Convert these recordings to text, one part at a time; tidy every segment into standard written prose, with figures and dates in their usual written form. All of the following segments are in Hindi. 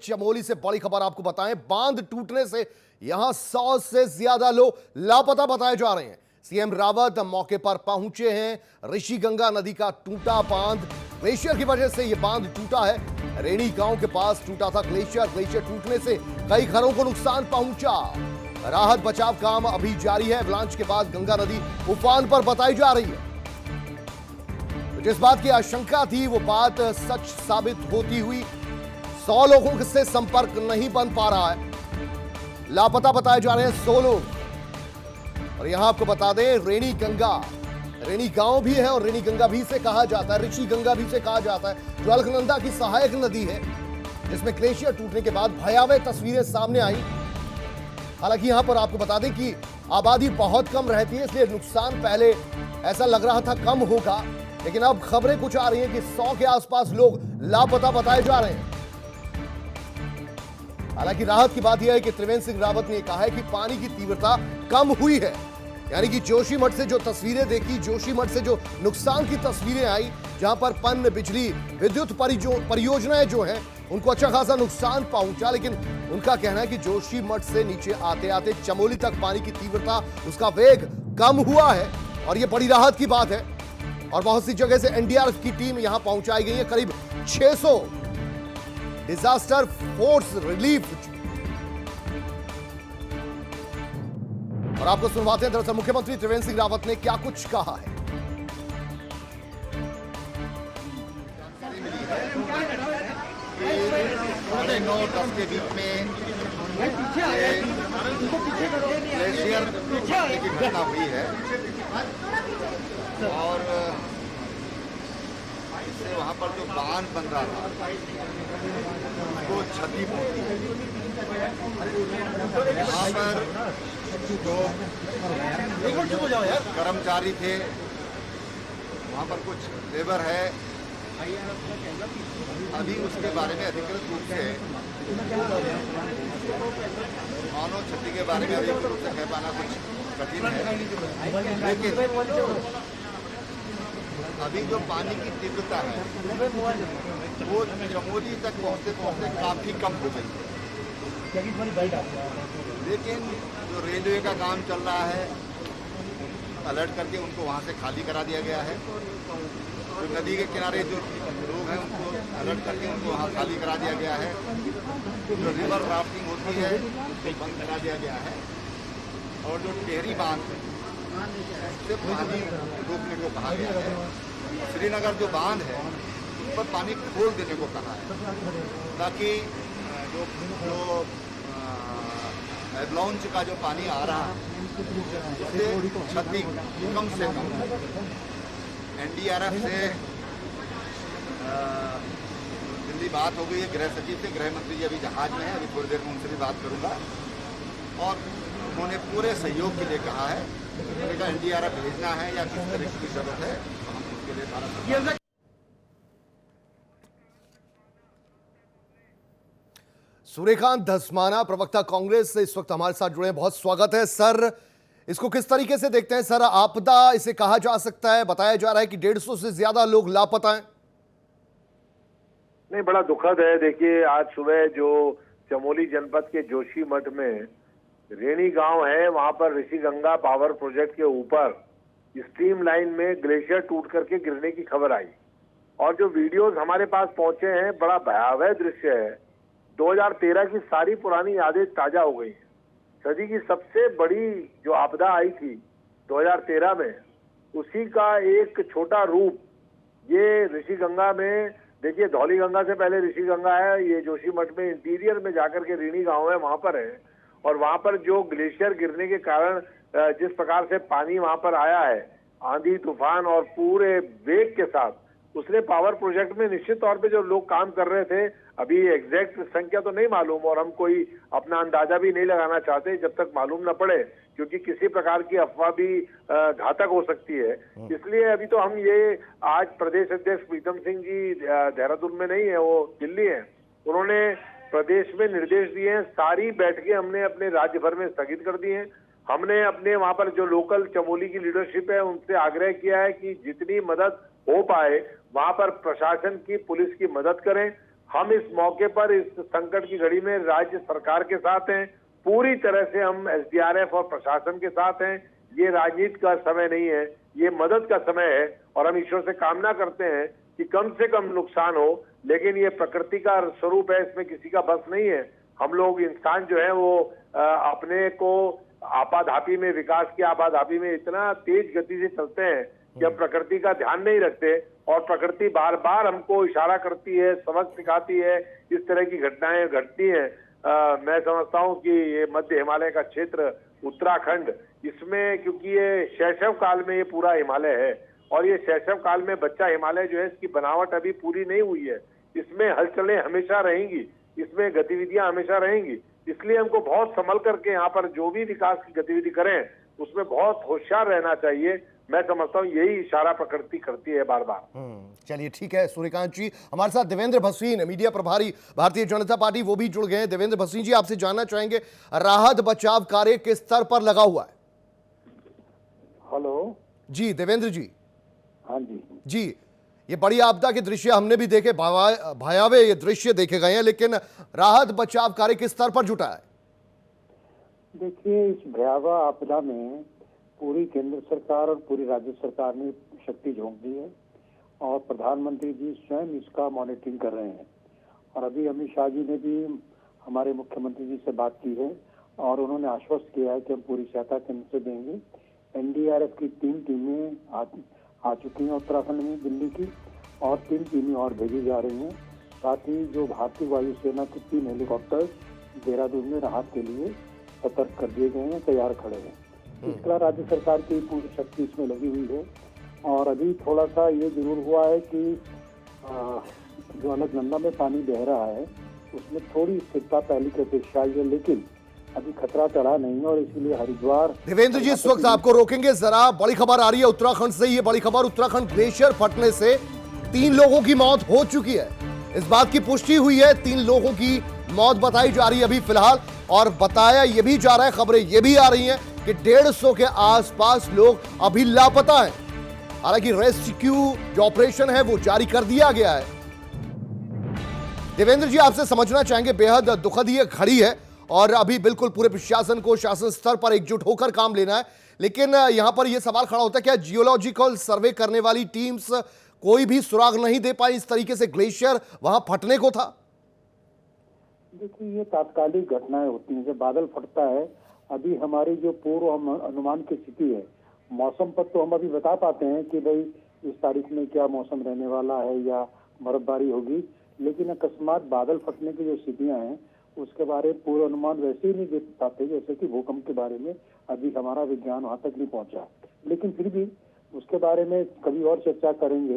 चमोली से बड़ी खबर आपको बताएं। बांध टूटने से यहां 100 से ज्यादा लोग लापता बताए जा रहे हैं। सीएम रावत मौके पर पहुंचे हैं। ऋषिगंगा नदी का टूटा बांध, ग्लेशियर की वजह से यह बांध टूटा है। रेणी गांव के पास टूटा था ग्लेशियर टूटने से कई घरों को नुकसान पहुंचा। राहत बचाव काम अभी जारी है। अवलांच के बाद गंगा नदी उफान पर बताई जा रही है। जिस बात की आशंका थी वो बात सच साबित होती हुई। 100 लोगों से संपर्क नहीं बन पा रहा है। लापता बताए जा रहे हैं 100 लोग। और यहां आपको बता दें, रेणी गांव भी है और रेणी गंगा भी से कहा जाता है, ऋषि गंगा भी से कहा जाता है, जो अलकनंदा की सहायक नदी है, जिसमें ग्लेशियर टूटने के बाद भयावह तस्वीरें सामने आई। हालांकि यहां पर आपको बता दें कि आबादी बहुत कम रहती है, इसलिए नुकसान पहले ऐसा लग रहा था कम होगा, लेकिन अब खबरें कुछ आ रही हैं कि 100 के आसपास लोग लापता बताए जा रहे हैं। हालांकि राहत की बात यह है कि त्रिवेंद्र सिंह रावत ने कहा है कि पानी की तीव्रता कम हुई है। यानी कि जोशीमठ से जो तस्वीरें देखी, जोशीमठ से जो नुकसान की तस्वीरें आई, जहां पर पन्न बिजली विद्युत परियोजनाएं जो हैं उनको अच्छा खासा नुकसान पहुंचा, लेकिन उनका कहना है कि जोशीमठ से नीचे आते आते चमोली तक पानी की तीव्रता, उसका वेग कम हुआ है और यह बड़ी राहत की बात है। और बहुत सी जगह से एनडीआरएफ की टीम यहां पहुंचाई गई है। करीब 600 डिजास्टर फोर्स रिलीफ। और आपको सुनवाते हैं दरअसल मुख्यमंत्री त्रिवेंद्र सिंह रावत ने क्या कुछ कहा है। साढ़े 9-10 के बीच में ग्लेशियर की घटना हुई है और इससे वहाँ पर जो बांध बन रहा था उसको क्षति पहुंची है। वहाँ पर जो कर्मचारी थे, वहाँ पर कुछ लेबर है, अभी उसके बारे में अधिकृत रूप से मानव क्षति के बारे में अधिकृत रूप से कह पाना कुछ कठिन है, लेकिन अभी जो पानी की तीव्रता है वो चमोली तक पहुँचते पहुँचते काफ़ी कम हो गई है। लेकिन जो रेलवे का काम चल रहा है, अलर्ट करके उनको वहाँ से खाली करा दिया गया है। जो नदी के किनारे जो लोग हैं उनको अलर्ट करके उनको वहाँ खाली करा दिया गया है। जो रिवर राफ्टिंग होती है उसको बंद करा दिया गया है और जो टेहरी बांध है उससे पानी रोकने को कहा गया है। श्रीनगर जो बांध है उस पर पानी खोल देने को कहा है, ताकि जो एवलांच का जो पानी आ रहा है उससे क्षति कम से कम। एनडीआरएफ से दिल्ली बात हो गई है, गृह सचिव से, गृह मंत्री जी अभी जहाज में है, अभी थोड़ी देर में उनसे भी बात करूंगा। और उन्होंने पूरे सहयोग के लिए कहा है। उन्होंने कहा एनडीआरएफ भेजना है या किस तरह की जरूरत है तो हम उसके लिए सारा। सूर्यकांत धस्माना, प्रवक्ता कांग्रेस से इस वक्त हमारे साथ जुड़े हैं। बहुत स्वागत है सर। इसको किस तरीके से देखते हैं सर? आपदा इसे कहा जा सकता है। बताया जा रहा है कि 150 से ज्यादा लोग लापता हैं। नहीं, बड़ा दुखद है। देखिए, आज सुबह जो चमोली जनपद के जोशीमठ में रेणी गांव है, वहां पर ऋषिगंगा पावर प्रोजेक्ट के ऊपर स्ट्रीम लाइन में ग्लेशियर टूट करके गिरने की खबर आई और जो वीडियोस हमारे पास पहुंचे हैं, बड़ा भयावह दृश्य है। 2013 की सारी पुरानी यादें ताजा हो गई हैं। सदी की सबसे बड़ी जो आपदा आई थी 2013 में, उसी का एक छोटा रूप ये ऋषिगंगा में। देखिए, धौली गंगा से पहले ऋषिगंगा है, ये जोशीमठ में इंटीरियर में जाकर के रेणी गांव है, वहां पर है। और वहां पर जो ग्लेशियर गिरने के कारण जिस प्रकार से पानी वहां पर आया है, आंधी तूफान और पूरे वेग के साथ, उसने पावर प्रोजेक्ट में निश्चित तौर पे जो लोग काम कर रहे थे, अभी एग्जैक्ट संख्या तो नहीं मालूम और हम कोई अपना अंदाजा भी नहीं लगाना चाहते जब तक मालूम न पड़े, क्योंकि किसी प्रकार की अफवाह भी घातक हो सकती है। इसलिए अभी तो हम ये आज प्रदेश अध्यक्ष प्रीतम सिंह जी देहरादून में नहीं है, वो दिल्ली है। उन्होंने प्रदेश में निर्देश दिए हैं, सारी बैठकें हमने अपने राज्य भर में स्थगित कर दी हैं। हमने अपने वहां पर जो लोकल चमोली की लीडरशिप है उनसे आग्रह किया है कि जितनी मदद हो पाए वहां पर प्रशासन की, पुलिस की मदद करें। हम इस मौके पर इस संकट की घड़ी में राज्य सरकार के साथ हैं, पूरी तरह से हम एसडीआरएफ और प्रशासन के साथ हैं। ये राजनीति का समय नहीं है, ये मदद का समय है और हम ईश्वर से कामना करते हैं कि कम से कम नुकसान हो, लेकिन ये प्रकृति का स्वरूप है, इसमें किसी का बस नहीं है। हम लोग इंसान जो है वो अपने को आपाधापी में, विकास की आपाधापी में इतना तेज गति से चलते हैं कि हम प्रकृति का ध्यान नहीं रखते और प्रकृति बार बार हमको इशारा करती है, सबक सिखाती है, इस तरह की घटनाएं घटती हैं। मैं समझता हूं कि ये मध्य हिमालय का क्षेत्र, उत्तराखंड, इसमें क्योंकि ये शैशव काल में ये पूरा हिमालय है और ये शैशव काल में बच्चा हिमालय जो है, इसकी बनावट अभी पूरी नहीं हुई है। इसमें हलचलें हमेशा रहेंगी, इसमें गतिविधियां हमेशा रहेंगी। इसलिए हमको बहुत संभल करके यहाँ पर जो भी विकास की गतिविधि करें उसमें बहुत होशियार रहना चाहिए। मैं समझता हूँ यही इशारा प्रकृति करती है बार बार। चलिए ठीक है सूर्यकांत जी। हमारे साथ देवेंद्र भसीन, मीडिया प्रभारी भारतीय जनता पार्टी, वो भी जुड़ गए हैं। देवेंद्र भसीन जी, आपसे जानना चाहेंगे, राहत बचाव कार्य किस स्तर पर लगा हुआ है? हेलो जी देवेंद्र जी। हाँ जी जी, ये बड़ी आपदा के दृश्य हमने भी देखे, भयावह ये दृश्य देखे गए हैं, लेकिन राहत बचाव कार्य किस स्तर पर जुटा है? देखिए, इस भयावह आपदा में पूरी केंद्र सरकार और पूरी राज्य सरकार ने शक्ति झोंक दी है और प्रधानमंत्री जी स्वयं इसका मॉनिटरिंग कर रहे हैं। और अभी अमित शाह जी ने भी हमारे मुख्यमंत्री जी से बात की है और उन्होंने आश्वस्त किया है कि हम पूरी सहायता केंद्र से देंगे। एनडीआरएफ की 3 टीमें आ चुकी हैं उत्तराखंड में, दिल्ली की, और 3 टीमें और भेजी जा रही हैं। साथ ही जो भारतीय वायुसेना के 3 हेलीकॉप्टर देहरादून में राहत के लिए सतर्क कर दिए गए हैं, तैयार खड़े हैं। इसका राज्य सरकार की पूरी शक्ति इसमें लगी हुई है। और अभी थोड़ा सा ये जरूर हुआ है कि जो अलकनंदा में पानी बह रहा है उसमें थोड़ी स्थिरता पहले की अपेक्षा है, लेकिन अभी खतरा टला नहीं है और इसीलिए हरिद्वार। देवेंद्र जी, इस वक्त आपको रोकेंगे जरा, बड़ी खबर आ रही है उत्तराखंड से। ये बड़ी खबर, उत्तराखंड ग्लेशियर फटने से 3 लोगों की मौत हो चुकी है। इस बात की पुष्टि हुई है, 3 लोगों की मौत बताई जा रही है अभी फिलहाल, और बताया ये भी जा रहा है, खबरें ये भी आ रही हैं कि 150 के आसपास लोग अभी लापता हैं। हालांकि रेस्क्यू जो ऑपरेशन है वो जारी कर दिया गया है। देवेंद्र जी, आपसे समझना चाहेंगे, बेहद दुखद ये घड़ी है और अभी बिल्कुल पूरे प्रशासन को शासन स्तर पर एकजुट होकर काम लेना है, लेकिन यहां पर यह सवाल खड़ा होता है, क्या जियोलॉजिकल सर्वे करने वाली टीम्स कोई भी सुराग नहीं दे पाई? इस तरीके से ग्लेशियर वहां फटने को था। देखिए, ये तात्कालिक घटनाएं होती हैं जब बादल फटता है। अभी हमारी जो पूर्व अनुमान की स्थिति है, मौसम पर तो हम अभी बता पाते हैं कि भाई इस तारीख में क्या मौसम रहने वाला है या बर्फबारी होगी, लेकिन अकस्मात बादल फटने की जो स्थितियां हैं उसके बारे में पूर्व अनुमान वैसे ही नहीं दे पाते जैसे कि भूकंप के बारे में अभी हमारा विज्ञान वहां तक नहीं पहुंचा। लेकिन फिर भी उसके बारे में कभी और चर्चा करेंगे।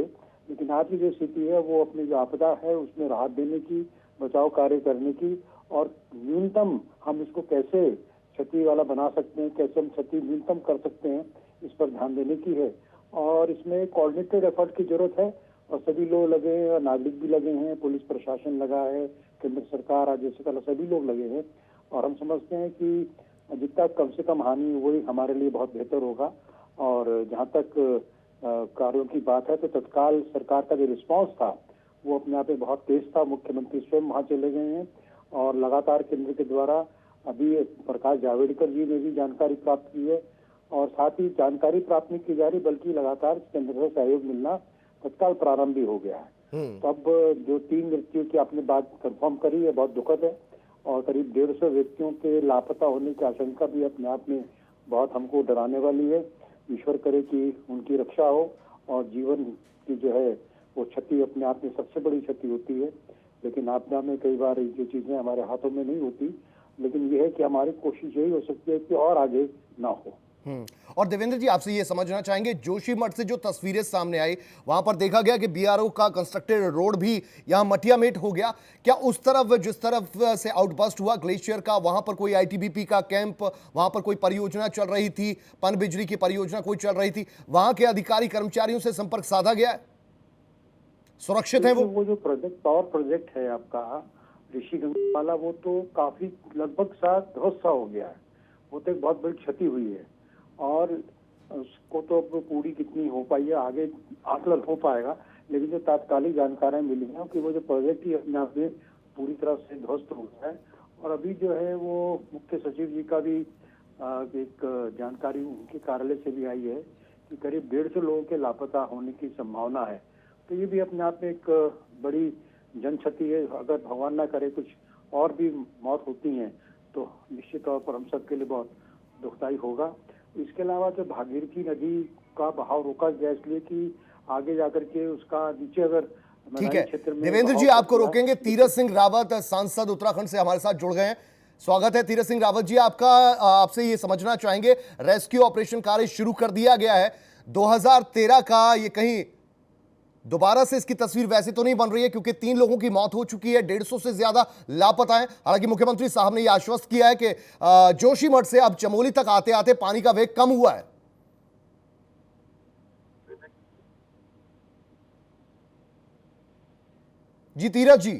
लेकिन आज की जो स्थिति है वो अपनी जो आपदा है उसमें राहत देने की, बचाव कार्य करने की, और न्यूनतम हम इसको कैसे क्षति वाला बना सकते हैं, कैसे हम क्षति न्यूनतम कर सकते हैं, इस पर ध्यान देने की है। और इसमें कोऑर्डिनेटेड एफर्ट की जरूरत है और सभी लोग लगे हैं, और नागरिक भी लगे हैं, पुलिस प्रशासन लगा है, केंद्र सरकार, राज्य सरकार, सभी लोग लगे हैं। और हम समझते हैं कि जितना कम से कम हानि वही हमारे लिए बहुत बेहतर होगा। और जहाँ तक कार्यों की बात है तो तत्काल सरकार का जो रिस्पांस था वो अपने आप में बहुत तेज था। मुख्यमंत्री स्वयं वहाँ चले गए हैं और लगातार केंद्र के द्वारा अभी प्रकाश जावड़ेकर जी ने भी जानकारी प्राप्त की है और साथ ही जानकारी प्राप्त नहीं की जा रही बल्कि लगातार केंद्र से सहयोग मिलना तत्काल प्रारंभ भी हो गया है। तो अब जो 3 मृत्यु की आपने बात कंफर्म करी है बहुत दुखद है और करीब 150 व्यक्तियों के लापता होने की आशंका भी अपने आप में बहुत हमको डराने वाली है। ईश्वर करे कि उनकी रक्षा हो और जीवन की जो है वो क्षति अपने आप में सबसे बड़ी क्षति होती है। लेकिन आपदा में कई बार ये चीजें हमारे हाथों में नहीं होती, लेकिन ये है कि हमारी कोशिश यही हो सकती है कि और आगे ना हो। और देवेंद्र जी, आपसे ये समझना चाहेंगे, जोशीमठ से जो तस्वीरें सामने आई वहां पर देखा गया कि बीआरओ का कंस्ट्रक्टेड रोड भी यहां मटियामेट हो गया। क्या उस तरफ जिस तरफ से आउटबस्ट हुआ ग्लेशियर का, वहां पर कोई आईटीबीपी का कैंप, वहां पर कोई परियोजना चल रही थी, पनबिजली की परियोजना कोई चल रही थी, वहां के अधिकारी कर्मचारियों से संपर्क साधा गया है? सुरक्षित है वो जो प्रोजेक्ट, पावर प्रोजेक्ट है आपका ऋषिगंगा वाला, वो तो काफी लगभग ध्वस्त हो गया है। वो तो एक बहुत बड़ी क्षति हुई है और उसको तो अब पूरी कितनी हो पाई है आगे आकलन हो पाएगा। लेकिन जो तात्कालिक जानकारियां मिली हैं कि वो जो प्रोजेक्ट ही अपने आप में पूरी तरह से ध्वस्त हो गया है। और अभी जो है वो मुख्य सचिव जी का भी एक जानकारी उनके कार्यालय से भी आई है कि करीब 150 लोगों के लापता होने की संभावना है। तो ये भी अपने आप में एक बड़ी जन क्षति है। अगर भगवान ना करे कुछ और भी मौत होती हैं तो निश्चित तौर पर हम सबके लिए बहुत दुखदायी होगा। इसके अलावा जो भागीरथी नदी का बहाव रोका गया इसलिए कि आगे जाकर के उसका नीचे अगर ठीक है देवेंद्र जी आपको रोकेंगे। तीरथ सिंह रावत सांसद उत्तराखंड से हमारे साथ जुड़ गए हैं। स्वागत है तीरथ सिंह रावत जी आपका। आपसे ये समझना चाहेंगे रेस्क्यू ऑपरेशन कार्य शुरू कर दिया गया है 2013 का, ये कहीं दोबारा से इसकी तस्वीर वैसे तो नहीं बन रही है क्योंकि 3 लोगों की मौत हो चुकी है, 150 से ज्यादा लापता है। हालांकि मुख्यमंत्री साहब ने यह आश्वस्त किया है कि जोशीमठ से अब चमोली तक आते आते पानी का वेग कम हुआ है। जी तीरथ जी।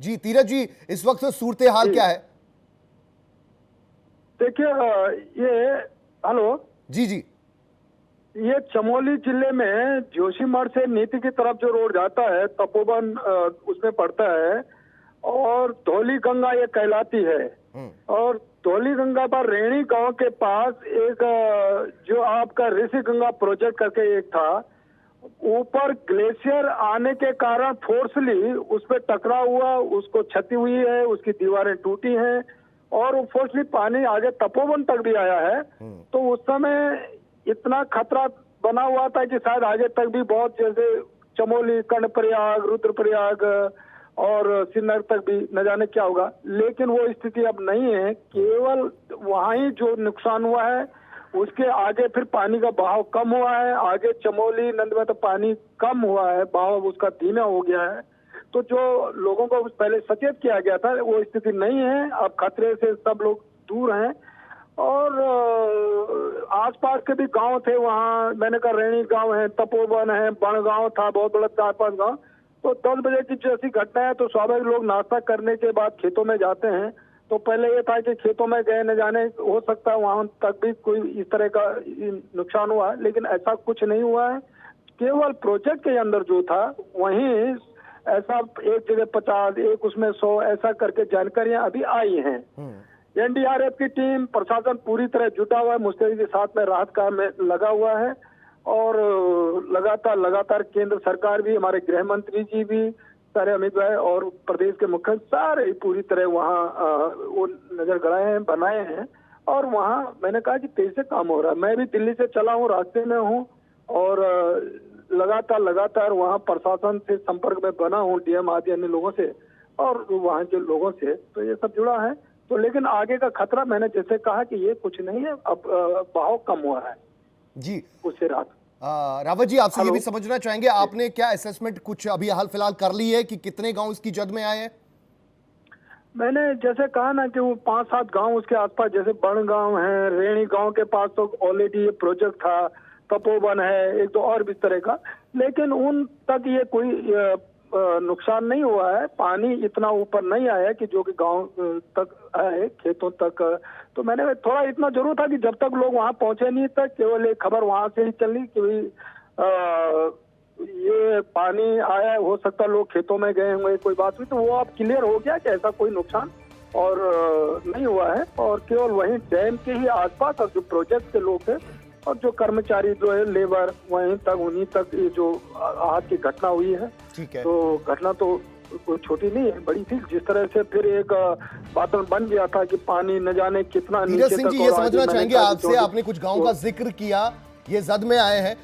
जी तीरथ जी, इस वक्त सूरत हाल क्या है? देखिए ये हेलो जी जी, ये चमोली जिले में जोशीमठ से नीति की तरफ जो रोड जाता है तपोवन उसमें पड़ता है और धौली गंगा ये कहलाती है। और धौली गंगा पर रेणी गांव के पास एक जो आपका ऋषि गंगा प्रोजेक्ट करके एक था, ऊपर ग्लेशियर आने के कारण फोर्सली उस पर टकराव हुआ, उसको क्षति हुई है, उसकी दीवारें टूटी हैं और फोर्सली पानी आगे तपोवन तक भी आया है। तो उस समय इतना खतरा बना हुआ था कि शायद आगे तक भी बहुत, जैसे चमोली, कर्णप्रयाग, रुद्रप्रयाग और श्रीनगर तक भी न जाने क्या होगा। लेकिन वो स्थिति अब नहीं है, केवल वहां ही जो नुकसान हुआ है उसके आगे फिर पानी का बहाव कम हुआ है। आगे चमोली नंद में तो पानी कम हुआ है, बहाव उसका धीमा हो गया है। तो जो लोगों को पहले सचेत किया गया था वो स्थिति नहीं है, अब खतरे से सब लोग दूर हैं। और आसपास के भी गांव थे, वहाँ मैंने कहा रेणी गांव है, तपोवन है, बनगांव था बहुत बड़ा 4-5 गांव। तो 10 बजे की जैसी घटना है तो स्वाभाविक लोग नाश्ता करने के बाद खेतों में जाते हैं। तो पहले ये था कि खेतों में गए न जाने हो सकता है वहां तक भी कोई इस तरह का नुकसान हुआ, लेकिन ऐसा कुछ नहीं हुआ है। केवल प्रोजेक्ट के अंदर जो था वहीं ऐसा एक जगह 50, एक उसमें 100 ऐसा करके जानकारियां अभी आई हैं। एनडीआरएफ की टीम, प्रशासन पूरी तरह जुटा हुआ है, मुस्तैदी के साथ में राहत काम में लगा हुआ है। और लगातार केंद्र सरकार भी, हमारे गृह मंत्री जी भी, सारे अमित भाई और प्रदेश के मुख्य सारे पूरी तरह वहाँ वो नजर गड़ाए हैं, बनाए हैं। और वहाँ मैंने कहा कि तेजी से काम हो रहा है। मैं भी दिल्ली से चला हूँ, रास्ते में हूँ और लगातार वहाँ प्रशासन से संपर्क में बना हूँ, डीएम आदि अन्य लोगों से और वहाँ के लोगों से, तो ये सब जुड़ा है। तो लेकिन आगे का खतरा मैंने जैसे कहा कि ये कुछ नहीं है, अब बहाव कम हुआ है जी उससे रात। रावत जी आपसे ये भी समझना चाहेंगे, आपने क्या असेसमेंट कुछ अभी हाल फिलहाल कर ली है कि कितने गांव इसकी जद में आए हैं? मैंने जैसे कहा ना कि वो 5-7 गांव उसके आसपास, जैसे बण गांव है, रेणी गांव के पास तो ऑलरेडी ये प्रोजेक्ट था, तपोवन है, एक तो और भी तरह का, लेकिन उन तक ये कोई नुकसान नहीं हुआ है। पानी इतना ऊपर नहीं आया कि जो कि गांव तक आए, खेतों तक। तो मैंने थोड़ा इतना जरूर था कि जब तक लोग वहां पहुंचे नहीं तक केवल एक खबर वहां से ही चली कि ये पानी आया, हो सकता लोग खेतों में गए होंगे, कोई बात हुई। तो वो अब क्लियर हो गया कि ऐसा कोई नुकसान और नहीं हुआ है। और केवल वहीं डैम के ही आसपास और जो प्रोजेक्ट के लोग थे और जो कर्मचारी जो है लेबर, वहीं तक उन्हीं तक ये जो आहत की घटना हुई है। ठीक है। तो घटना तो कोई छोटी नहीं है, बड़ी थी। जिस तरह से फिर एक वातावरण बन गया था कि पानी न जाने कितना नीचे तक। सिंह जी ये समझना चाहेंगे आपसे, आपने कुछ गांव का जिक्र किया, ये जद में आए हैं,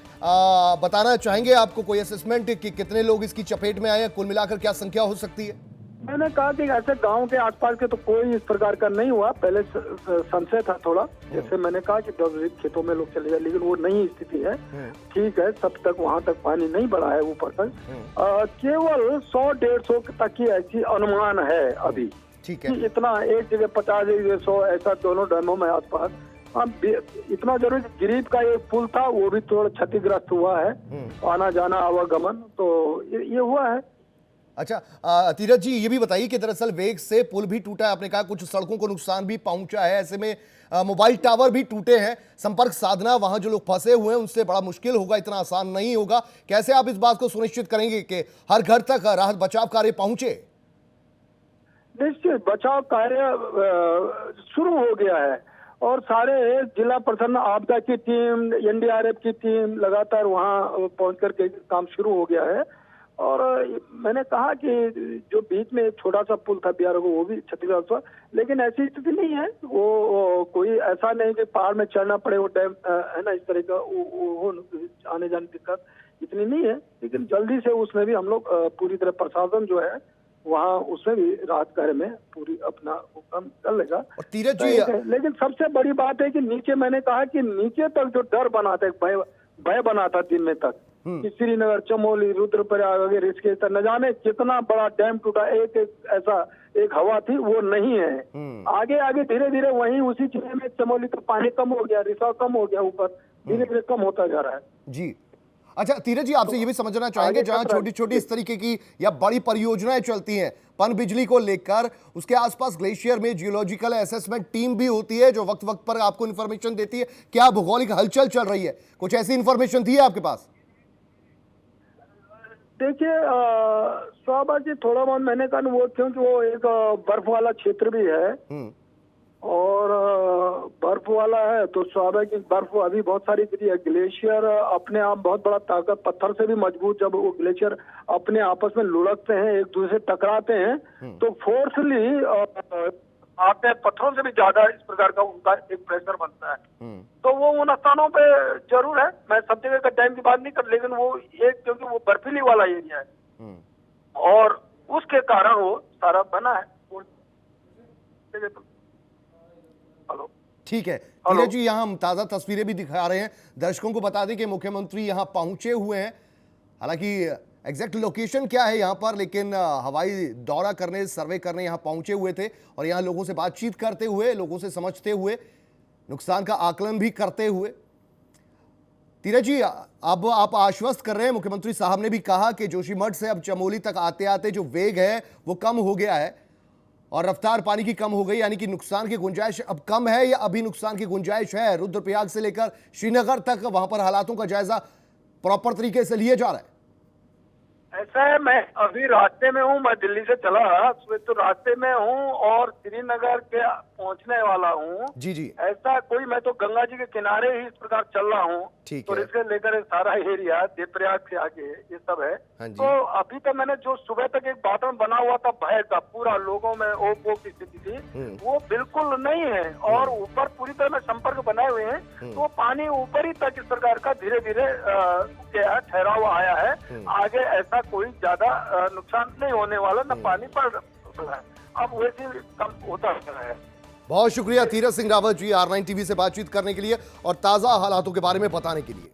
बताना चाहेंगे आपको कोई असेसमेंट कि कितने लोग इसकी चपेट में आए हैं, कुल मिलाकर क्या संख्या हो सकती है? मैंने कहा कि ऐसे गांव के आसपास के तो कोई इस प्रकार का नहीं हुआ। पहले संशय था थोड़ा, जैसे मैंने कहा कि 10 खेतों में लोग चले जाए, लेकिन वो नहीं स्थिति है। ठीक है, सब तक वहां तक पानी नहीं बढ़ा है ऊपर तक। केवल 100-150 तक की ऐसी अनुमान है अभी। ठीक है, इतना एक जगह 50, एक जगह 100 ऐसा दोनों डैमों में आसपास। इतना जरूर गिरीब का एक पुल था, वो भी थोड़ा क्षतिग्रस्त हुआ है, आना जाना आवागमन तो ये हुआ है। अच्छा, तीरथ जी ये भी बताइए कि दरअसल वेग से पुल भी टूटा है, आपने कहा कुछ सड़कों को नुकसान भी पहुंचा है, ऐसे में मोबाइल टावर भी टूटे हैं, संपर्क साधना वहां जो लोग फंसे हुए हैं उनसे बड़ा मुश्किल होगा, इतना आसान नहीं होगा। कैसे आप इस बात को सुनिश्चित करेंगे कि हर घर तक राहत बचाव कार्य पहुंचे? निश्चित बचाव कार्य शुरू हो गया है और सारे जिला प्रशासन, आपदा की टीम, एनडीआरएफ की टीम लगातार वहां पहुंच करके काम शुरू हो गया है। और मैंने कहा कि जो बीच में एक छोटा सा पुल था बिहार को, वो भी क्षतिग्रस्त हुआ, लेकिन ऐसी स्थिति नहीं है। वो कोई ऐसा नहीं कि पहाड़ में चढ़ना पड़े, वो डैम है ना, इस तरह का वो आने जाने दिक्कत इतनी नहीं है। लेकिन जल्दी से उसमें भी हम लोग पूरी तरह प्रशासन जो है वहाँ उसमें भी राहत कार्य में पूरी अपना काम कर लेगा। और तीरथ जी, लेकिन सबसे बड़ी बात है कि नीचे, मैंने कहा कि नीचे तक जो डर बना था, भय बना था दिन में तक कि श्रीनगर, चमोली, रुद्रप्रयाग वगैरह ऋषिकेश तक न जाने कितना बड़ा डैम टूटा, एक ऐसा एक हवा थी, वो नहीं है। आगे आगे धीरे धीरे वहीं उसी जिले में चमोली का पानी कम हो गया, रिसाव कम हो गया, ऊपर धीरे धीरे कम होता जा रहा है जी। अच्छा तीरथ जी, आपसे ये भी समझना चाहेंगे, जहां छोटी छोटी इस तरीके की या बड़ी परियोजनाएं चलती हैं पनबिजली को लेकर, उसके आसपास ग्लेशियर में जियोलॉजिकल असेसमेंट टीम भी होती है जो वक्त वक्त पर आपको इंफॉर्मेशन देती है, क्या भौगोलिक हलचल चल रही है, कुछ ऐसी इंफॉर्मेशन थी आपके पास? देखिए स्वाभाविक जी, थोड़ा बहुत मैंने कहा वो, क्योंकि वो एक बर्फ वाला क्षेत्र भी है और बर्फ वाला है तो स्वाभाविक बर्फ अभी बहुत सारी गिरी है। ग्लेशियर अपने आप बहुत बड़ा ताकत, पत्थर से भी मजबूत, जब वो ग्लेशियर अपने आपस में लुढ़कते हैं, एक दूसरे से टकराते हैं तो फोर्सली आते हैं, पत्थरों से भी ज्यादा इस प्रकार का उनका एक प्रेशर बनता है। तो वो उन स्थानों पे जरूर है, मैं सब जगह का डैम की बात नहीं कर, लेकिन वो एक क्योंकि वो बर्फीली वाला एरिया है और उसके कारण वो सारा बना है। हेलो, ठीक है तीरथ जी, यहाँ हम ताजा तस्वीरें भी दिखा रहे हैं, दर्शकों को बता दें कि मुख्यमंत्री यहाँ पहुंचे हुए हैं, हालांकि एग्जैक्ट लोकेशन क्या है यहाँ पर, लेकिन हवाई दौरा करने, सर्वे करने यहाँ पहुंचे हुए थे और यहाँ लोगों से बातचीत करते हुए, लोगों से समझते हुए, नुकसान का आकलन भी करते हुए। तीरथ जी, अब आप आश्वस्त कर रहे हैं, मुख्यमंत्री साहब ने भी कहा कि जोशीमठ से अब चमोली तक आते आते जो वेग है वो कम हो गया है और रफ्तार पानी की कम हो गई, यानी कि नुकसान की गुंजाइश अब कम है या अभी नुकसान की गुंजाइश है? रुद्रप्रयाग से लेकर श्रीनगर तक वहां पर हालातों का जायजा प्रॉपर तरीके से लिया जा रहा है? ऐसा है, मैं अभी रास्ते में हूँ, मैं दिल्ली से चला तो रास्ते में हूँ और श्रीनगर के पहुँचने वाला हूँ। जी जी, ऐसा कोई, मैं तो गंगा जी के किनारे ही इस प्रकार चल रहा हूँ, तो इसके लेकर सारा एरिया देवप्रयाग से आगे ये सब है। तो अभी तक मैंने जो सुबह तक एक वातावरण बना हुआ था भय का, पूरा लोगों में ओप की स्थिति थी, वो बिल्कुल नहीं है और ऊपर पूरी तरह में संपर्क बनाए हुए हैं, तो पानी ऊपर ही तक इस प्रकार का धीरे धीरे ठहराव आया है। आगे ऐसा कोई ज्यादा नुकसान नहीं होने वाला, न पानी पड़ रहा है, अब वैसे कम होता है। बहुत शुक्रिया तीरथ सिंह रावत जी, R9 टीवी से बातचीत करने के लिए और ताजा हालातों के बारे में बताने के लिए।